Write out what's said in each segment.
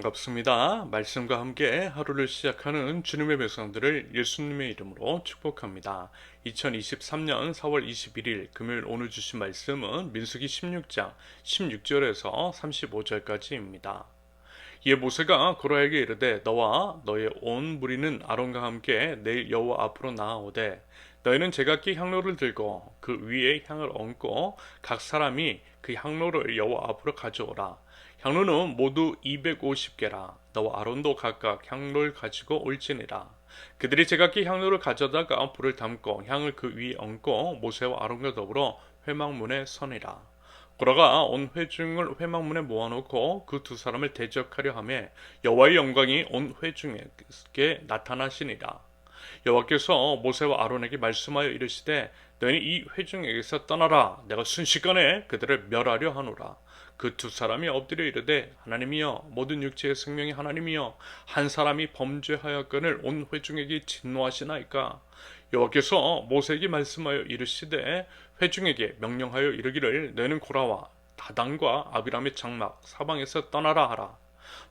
반갑습니다. 말씀과 함께 하루를 시작하는 주님의 백성들을 예수님의 이름으로 축복합니다. 2023년 4월 21일 금요일 오늘 주신 말씀은 민수기 16장 16절에서 35절까지입니다. 이에 모세가 고라에게 이르되 너와 너의 온 무리는 아론과 함께 내일 여호와 앞으로 나아오되 너희는 제각기 향로를 들고 그 위에 향을 얹고 각 사람이 그 향로를 여호와 앞으로 가져오라. 향로는 모두 250개라. 너와 아론도 각각 향로를 가지고 올지니라. 그들이 제각기 향로를 가져다가 불을 담고 향을 그 위에 얹고 모세와 아론과 더불어 회막문에 서니라. 고라가 온 회중을 회막문에 모아놓고 그 두 사람을 대적하려 하며 여호와의 영광이 온 회중에게 나타나시니라. 여호와께서 모세와 아론에게 말씀하여 이르시되 너희는 이 회중에게서 떠나라. 내가 순식간에 그들을 멸하려 하노라. 그 두 사람이 엎드려 이르되 하나님이여 모든 육체의 생명이 하나님이여 한 사람이 범죄하였거늘 온 회중에게 진노하시나이까. 여호와께서 모세에게 말씀하여 이르시되 회중에게 명령하여 이르기를 너희는 고라와 다단과 아비람의 장막 사방에서 떠나라 하라.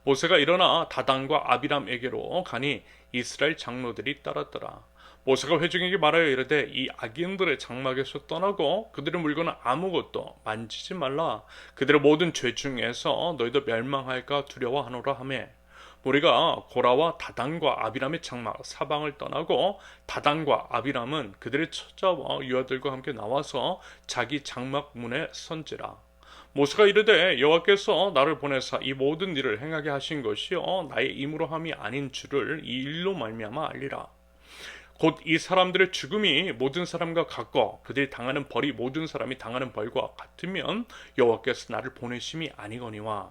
모세가 일어나 다단과 아비람에게로 가니 이스라엘 장로들이 따랐더라. 모세가 회중에게 말하여 이르되 이 악인들의 장막에서 떠나고 그들의 물건은 아무것도 만지지 말라. 그들의 모든 죄 중에서 너희도 멸망할까 두려워하노라 하며 우리가 고라와 다단과 아비람의 장막 사방을 떠나고 다단과 아비람은 그들의 처자와 유아들과 함께 나와서 자기 장막 문에 선지라. 모세가 이르되 여호와께서 나를 보내사 이 모든 일을 행하게 하신 것이요 나의 임으로 함이 아닌 줄을 이 일로 말미암아 알리라. 곧 이 사람들의 죽음이 모든 사람과 같고 그들이 당하는 벌이 모든 사람이 당하는 벌과 같으면 여호와께서 나를 보내심이 아니거니와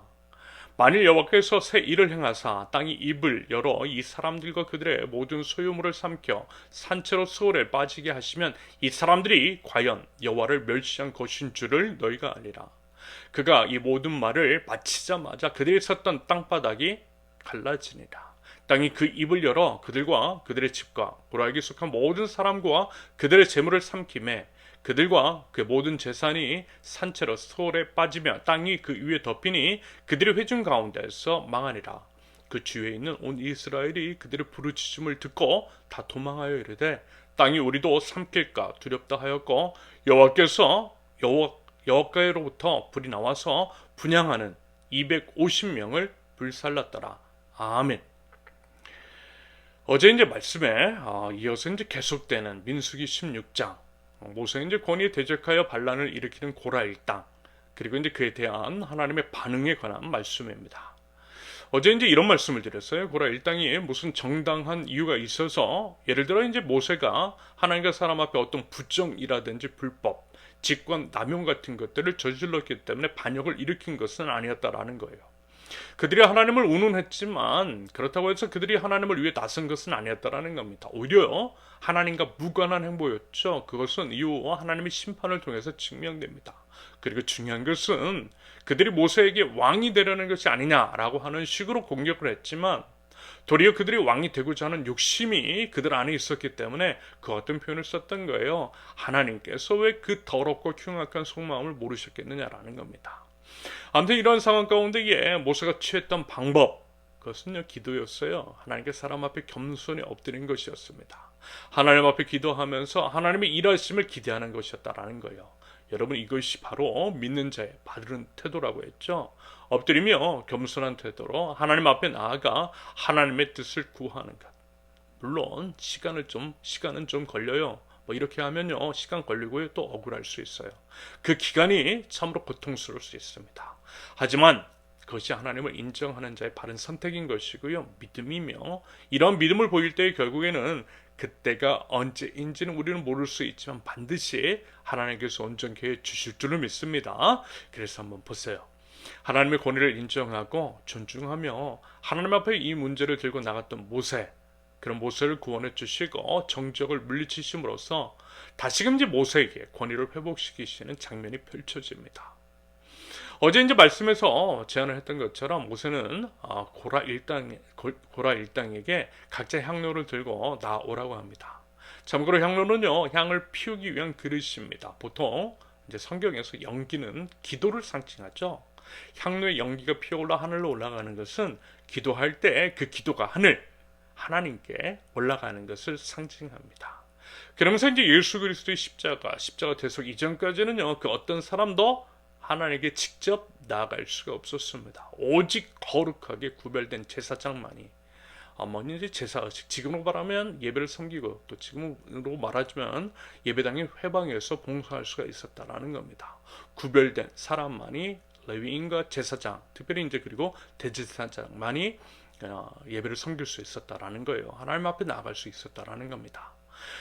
만일 여호와께서 새 일을 행하사 땅이 입을 열어 이 사람들과 그들의 모든 소유물을 삼켜 산채로 수월에 빠지게 하시면 이 사람들이 과연 여호와를 멸시한 것인 줄을 너희가 알리라. 그가 이 모든 말을 마치자마자 그들이 섰던 땅바닥이 갈라지니라. 땅이 그 입을 열어 그들과 그들의 집과 고라에게 속한 모든 사람과 그들의 재물을 삼키매 그들과 그 모든 재산이 산채로 소홀에 빠지며 땅이 그 위에 덮이니 그들의 회중 가운데서 망하니라. 그 주위에 있는 온 이스라엘이 그들의 부르짖음을 듣고 다 도망하여 이르되 땅이 우리도 삼킬까 두렵다 하였고 여호와께로부터 불이 나와서 분향하는 250명을 불살랐더라. 아멘. 어제 이제 말씀에 이어서 이제 계속되는 민수기 16장 모세가 이제 권위에 대적하여 반란을 일으키는 고라 일당 그리고 이제 그에 대한 하나님의 반응에 관한 말씀입니다. 어제 이제 이런 말씀을 드렸어요. 고라 일당이 무슨 정당한 이유가 있어서 예를 들어 이제 모세가 하나님과 사람 앞에 어떤 부정이라든지 불법, 직권 남용 같은 것들을 저질렀기 때문에 반역을 일으킨 것은 아니었다라는 거예요. 그들이 하나님을 운운했지만 그렇다고 해서 그들이 하나님을 위해 나선 것은 아니었다라는 겁니다. 오히려 하나님과 무관한 행보였죠. 그것은 이후 하나님의 심판을 통해서 증명됩니다. 그리고 중요한 것은 그들이 모세에게 왕이 되려는 것이 아니냐라고 하는 식으로 공격을 했지만 도리어 그들이 왕이 되고자 하는 욕심이 그들 안에 있었기 때문에 그 어떤 표현을 썼던 거예요. 하나님께서 왜 그 더럽고 흉악한 속마음을 모르셨겠느냐라는 겁니다. 아무튼 이런 상황 가운데에 모세가 취했던 방법 그것은요 기도였어요. 하나님께 사람 앞에 겸손히 엎드린 것이었습니다. 하나님 앞에 기도하면서 하나님의 일하심을 기대하는 것이었다라는 거예요. 여러분 이것이 바로 믿는 자의 바른 태도라고 했죠. 엎드리며 겸손한 태도로 하나님 앞에 나아가 하나님의 뜻을 구하는 것. 물론 시간은 좀 걸려요. 이렇게 하면요 시간 걸리고요 또 억울할 수 있어요. 그 기간이 참으로 고통스러울 수 있습니다. 하지만 그것이 하나님을 인정하는 자의 바른 선택인 것이고요 믿음이며 이런 믿음을 보일 때 결국에는 그때가 언제인지는 우리는 모를 수 있지만 반드시 하나님께서 온전케 해 주실 줄을 믿습니다. 그래서 한번 보세요. 하나님의 권위를 인정하고 존중하며 하나님 앞에 이 문제를 들고 나갔던 모세 그런 모세를 구원해 주시고 정적을 물리치심으로써 다시금 이제 모세에게 권위를 회복시키시는 장면이 펼쳐집니다. 어제 이제 말씀에서 제안을 했던 것처럼 모세는 고라 일당에게 각자 향로를 들고 나오라고 합니다. 참고로 향로는요 향을 피우기 위한 그릇입니다. 보통 이제 성경에서 연기는 기도를 상징하죠. 향로의 연기가 피어올라 하늘로 올라가는 것은 기도할 때 그 기도가 하나님께 올라가는 것을 상징합니다. 그러면서 이제 예수 그리스도의 십자가 대속 이전까지는요, 그 어떤 사람도 하나님께 직접 나아갈 수가 없었습니다. 오직 거룩하게 구별된 제사장만이 뭐든지 제사의식, 지금으로 말하면 예배를 섬기고, 또 지금으로 말하자면 예배당의 회방에서 봉사할 수가 있었다라는 겁니다. 구별된 사람만이 레위인과 제사장, 특별히 이제 그리고 대제사장만이 예배를 섬길 수 있었다라는 거예요. 하나님 앞에 나아갈 수 있었다라는 겁니다.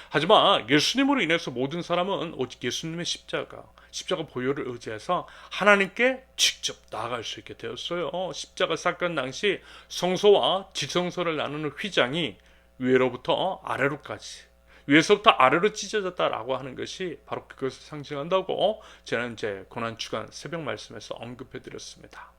하지만 예수님으로 인해서 모든 사람은 오직 예수님의 십자가 보혈을 의지해서 하나님께 직접 나아갈 수 있게 되었어요. 십자가 사건 당시 성소와 지성소를 나누는 휘장이 위로부터 아래로까지, 위에서부터 아래로 찢어졌다라고 하는 것이 바로 그것을 상징한다고 저는 이제 고난주간 새벽 말씀에서 언급해 드렸습니다.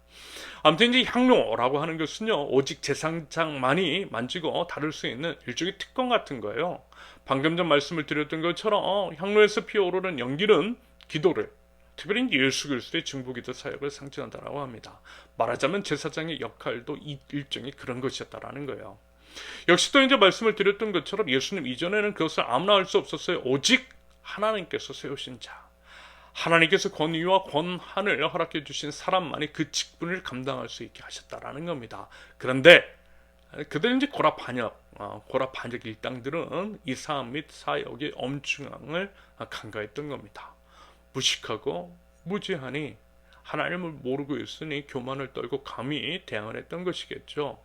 아무튼 이제 향로라고 하는 것은요, 오직 제사장만이 만지고 다룰 수 있는 일종의 특권 같은 거예요. 방금 전 말씀을 드렸던 것처럼 향로에서 피어오르는 연기는 기도를, 특별히 예수 그리스도의 중보기도 사역을 상징한다라고 합니다. 말하자면 제사장의 역할도 일종의 그런 것이었다라는 거예요. 역시 또 이제 말씀을 드렸던 것처럼 예수님 이전에는 그것을 아무나 할 수 없었어요. 오직 하나님께서 세우신 자, 하나님께서 권위와 권한을 허락해 주신 사람만이 그 직분을 감당할 수 있게 하셨다라는 겁니다. 그런데 그들 이제 고라 반역 일당들은 이 사람 및 사역의 엄중함을 간과했던 겁니다. 무식하고 무지하니 하나님을 모르고 있으니 교만을 떨고 감히 대항을 했던 것이겠죠.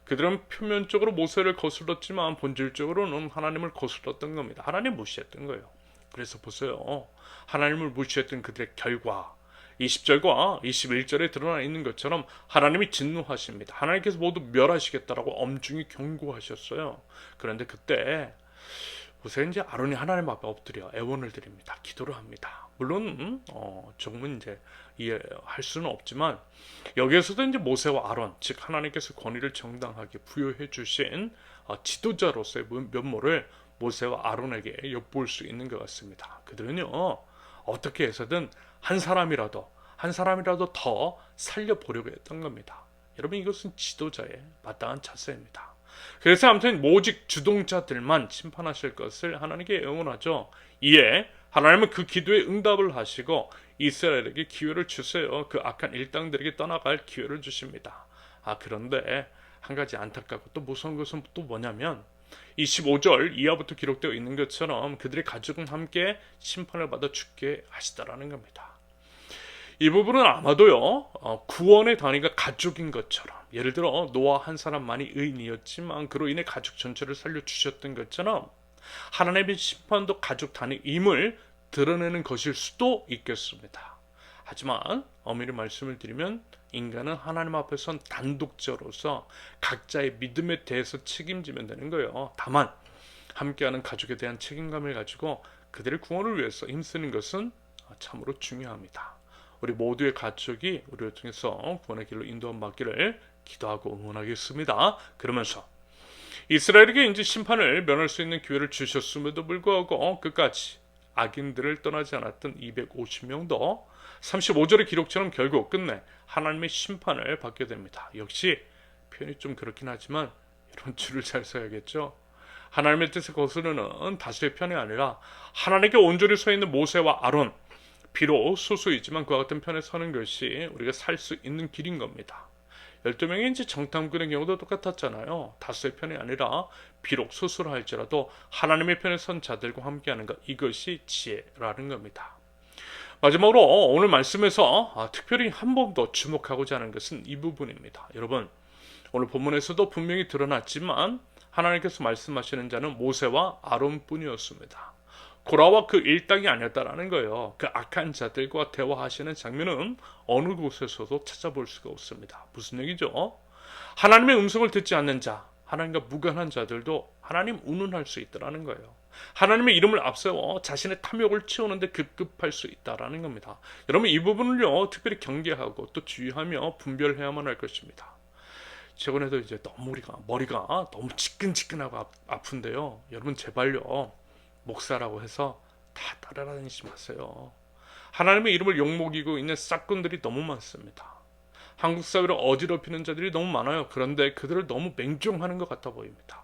그들은 표면적으로 모세를 거슬렀지만 본질적으로는 하나님을 거슬렀던 겁니다. 하나님 무시했던 거예요. 그래서 보세요. 하나님을 무시했던 그들의 결과, 20절과 21절에 드러나 있는 것처럼 하나님이 진노하십니다. 하나님께서 모두 멸하시겠다라고 엄중히 경고하셨어요. 그런데 그때 보세요. 이제 아론이 하나님 앞에 엎드려 애원을 드립니다. 기도를 합니다. 물론 조금은 이제 이해할 수는 없지만 여기에서도 이제 모세와 아론, 즉 하나님께서 권위를 정당하게 부여해 주신 지도자로서의 면모를 모세와 아론에게 엿볼 수 있는 것 같습니다. 그들은요, 어떻게 해서든 한 사람이라도 더 살려보려고 했던 겁니다. 여러분, 이것은 지도자의 마땅한 자세입니다. 그래서 아무튼 오직 주동자들만 심판하실 것을 하나님께 애원하죠. 이에 하나님은 그 기도에 응답을 하시고 이스라엘에게 기회를 주세요. 그 악한 일당들에게 떠나갈 기회를 주십니다. 그런데 한 가지 안타깝고 또 무서운 것은 또 뭐냐면 25절 이하부터 기록되어 있는 것처럼 그들의 가족은 함께 심판을 받아 죽게 하시다라는 겁니다. 이 부분은 아마도요, 구원의 단위가 가족인 것처럼, 예를 들어 노아 한 사람만이 의인이었지만 그로 인해 가족 전체를 살려주셨던 것처럼 하나님의 심판도 가족 단위임을 드러내는 것일 수도 있겠습니다. 하지만 엄밀히 말씀을 드리면 인간은 하나님 앞에선 단독자로서 각자의 믿음에 대해서 책임지면 되는 거예요. 다만 함께하는 가족에 대한 책임감을 가지고 그들의 구원을 위해서 힘쓰는 것은 참으로 중요합니다. 우리 모두의 가족이 우리를 통해서 구원의 길로 인도함 받기를 기도하고 응원하겠습니다. 그러면서 이스라엘에게 이제 심판을 면할 수 있는 기회를 주셨음에도 불구하고 끝까지 악인들을 떠나지 않았던 250명도 35절의 기록처럼 결국 끝내 하나님의 심판을 받게 됩니다. 역시 표현이 좀 그렇긴 하지만 이런 줄을 잘 써야겠죠. 하나님의 뜻에 거스르는 다수의 편이 아니라 하나님께 온전히 서 있는 모세와 아론, 비록 소수이지만 그와 같은 편에 서는 것이 우리가 살 수 있는 길인 겁니다. 12명의 이제 정탐꾼의 경우도 똑같았잖아요. 다수의 편이 아니라 비록 소수라 할지라도 하나님의 편에 선 자들과 함께하는 것, 이것이 지혜라는 겁니다. 마지막으로 오늘 말씀에서 특별히 한 번 더 주목하고자 하는 것은 이 부분입니다. 여러분, 오늘 본문에서도 분명히 드러났지만 하나님께서 말씀하시는 자는 모세와 아론뿐이었습니다. 고라와 그 일당이 아니었다라는 거예요. 그 악한 자들과 대화하시는 장면은 어느 곳에서도 찾아볼 수가 없습니다. 무슨 얘기죠? 하나님의 음성을 듣지 않는 자, 하나님과 무관한 자들도 하나님 운운할 수 있다라는 거예요. 하나님의 이름을 앞세워 자신의 탐욕을 채우는데 급급할 수 있다라는 겁니다. 여러분, 이 부분을요, 특별히 경계하고 또 주의하며 분별해야만 할 것입니다. 최근에도 이제 너무 머리가 너무 지끈지끈하고 아픈데요. 여러분, 제발요, 목사라고 해서 다 따라다니지 마세요. 하나님의 이름을 욕먹이고 있는 싹군들이 너무 많습니다. 한국 사회를 어지럽히는 자들이 너무 많아요. 그런데 그들을 너무 맹종하는 것 같아 보입니다.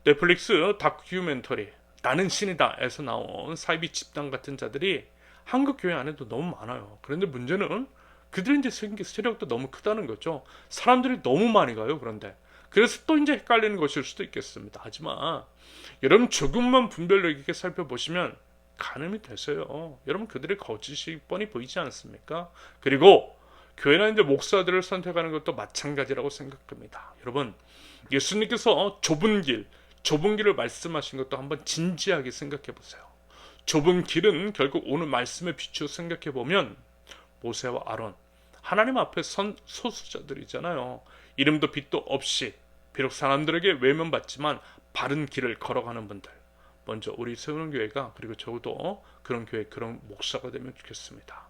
넷플릭스 다큐멘터리 나는 신이다에서 나온 사이비 집단 같은 자들이 한국 교회 안에도 너무 많아요. 그런데 문제는 그들이 이제 생긴 세력도 너무 크다는 거죠. 사람들이 너무 많이 가요. 그런데 그래서 또 이제 헷갈리는 것일 수도 있겠습니다. 하지만 여러분 조금만 분별력 있게 살펴보시면 가늠이 되세요. 여러분 그들의 거짓이 뻔히 보이지 않습니까? 그리고 교회나 이제 목사들을 선택하는 것도 마찬가지라고 생각합니다. 여러분 예수님께서 좁은 길을 말씀하신 것도 한번 진지하게 생각해 보세요. 좁은 길은 결국 오늘 말씀에 비추어 생각해 보면 모세와 아론 하나님 앞에 선 소수자들이잖아요. 이름도 빛도 없이 비록 사람들에게 외면받지만 바른 길을 걸어가는 분들. 먼저 우리 세우는 교회가 그리고 저도 그런 교회 그런 목사가 되면 좋겠습니다.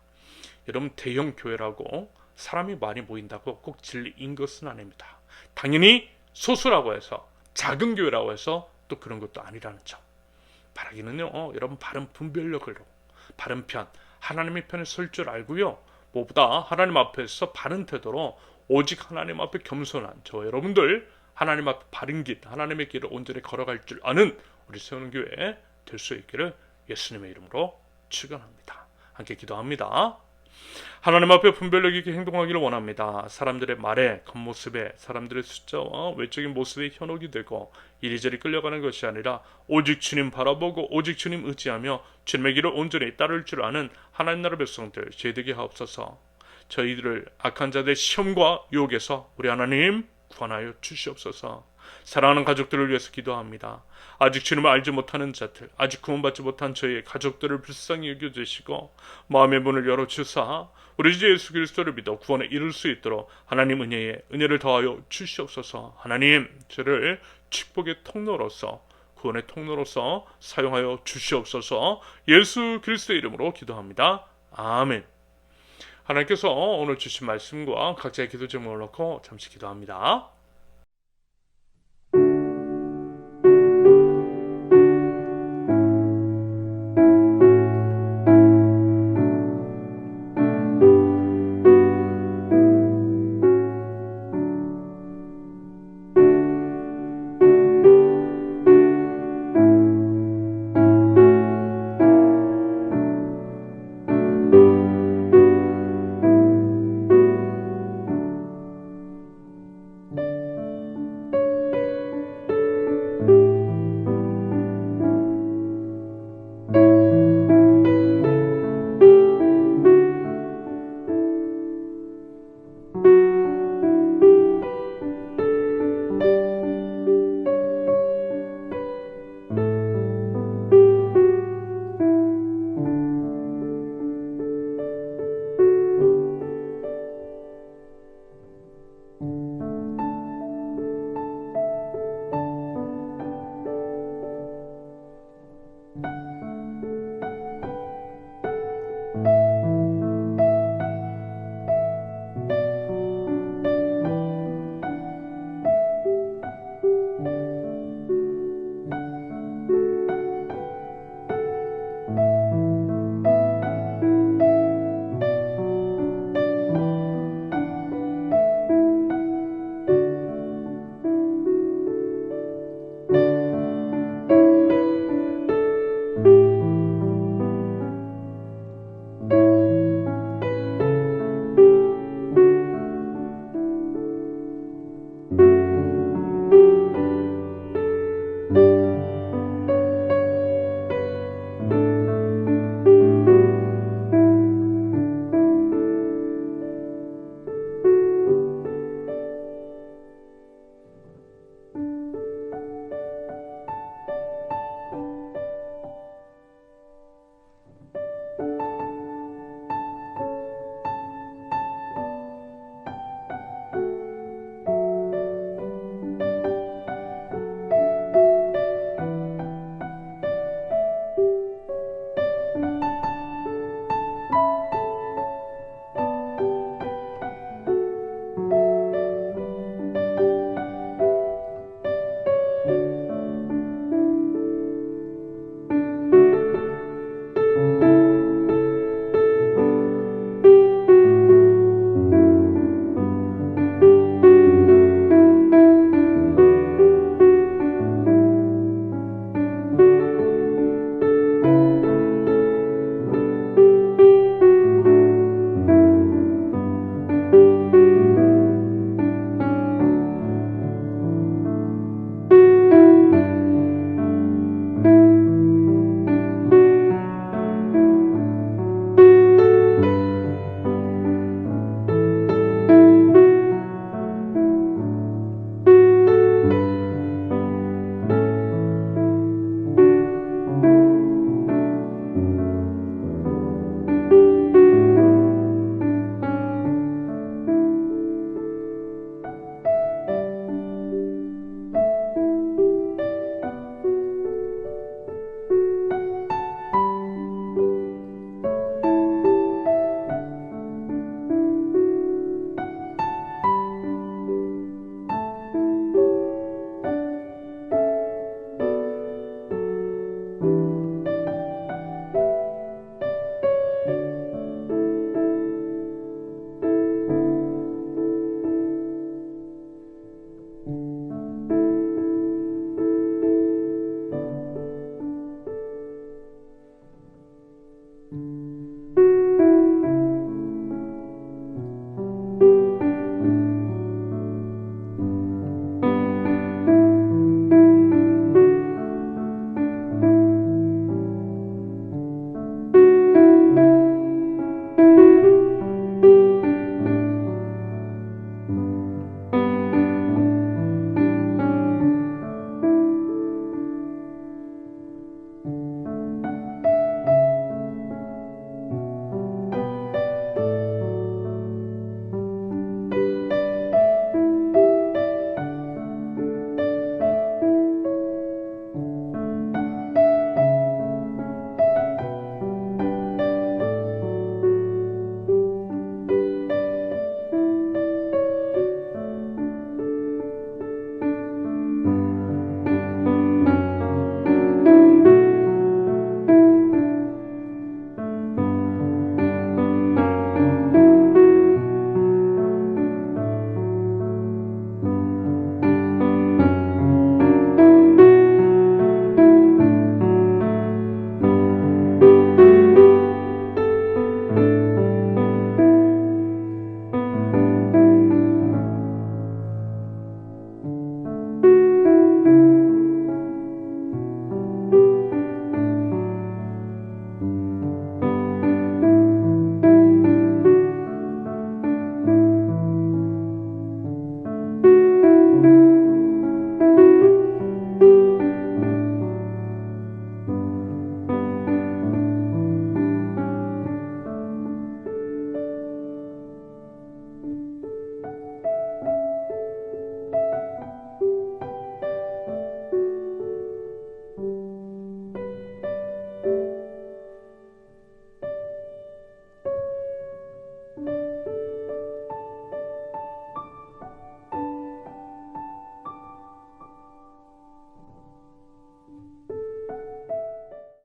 여러분 대형 교회라고 사람이 많이 모인다고 꼭 진리인 것은 아닙니다. 당연히 소수라고 해서 작은 교회라고 해서 또 그런 것도 아니라는 점. 바라기는요. 여러분 바른 분별력으로 바른 편 하나님의 편에 설 줄 알고요. 무엇보다 하나님 앞에서 바른 태도로 오직 하나님 앞에 겸손한 저 여러분들 하나님 앞에 바른 길 하나님의 길을 온전히 걸어갈 줄 아는 우리 세우는 교회 될 수 있기를 예수님의 이름으로 축원합니다. 함께 기도합니다. 하나님 앞에 분별력 있게 행동하기를 원합니다. 사람들의 말에, 겉모습에, 사람들의 숫자와 외적인 모습에 현혹이 되고 이리저리 끌려가는 것이 아니라 오직 주님 바라보고 오직 주님 의지하며 주님의 길을 온전히 따를 줄 아는 하나님 나라 백성들 되게 하옵소서. 저희들을 악한 자들의 시험과 유혹에서 우리 하나님 구원하여 주시옵소서. 사랑하는 가족들을 위해서 기도합니다. 아직 주님을 알지 못하는 자들, 아직 구원받지 못한 저희의 가족들을 불쌍히 여겨주시고 마음의 문을 열어주사 우리 주 예수 그리스도를 믿어 구원에 이룰 수 있도록 하나님 은혜를 더하여 주시옵소서. 하나님 저를 축복의 통로로서 구원의 통로로서 사용하여 주시옵소서. 예수 그리스도의 이름으로 기도합니다. 아멘. 하나님께서 오늘 주신 말씀과 각자의 기도 제목을 놓고 잠시 기도합니다.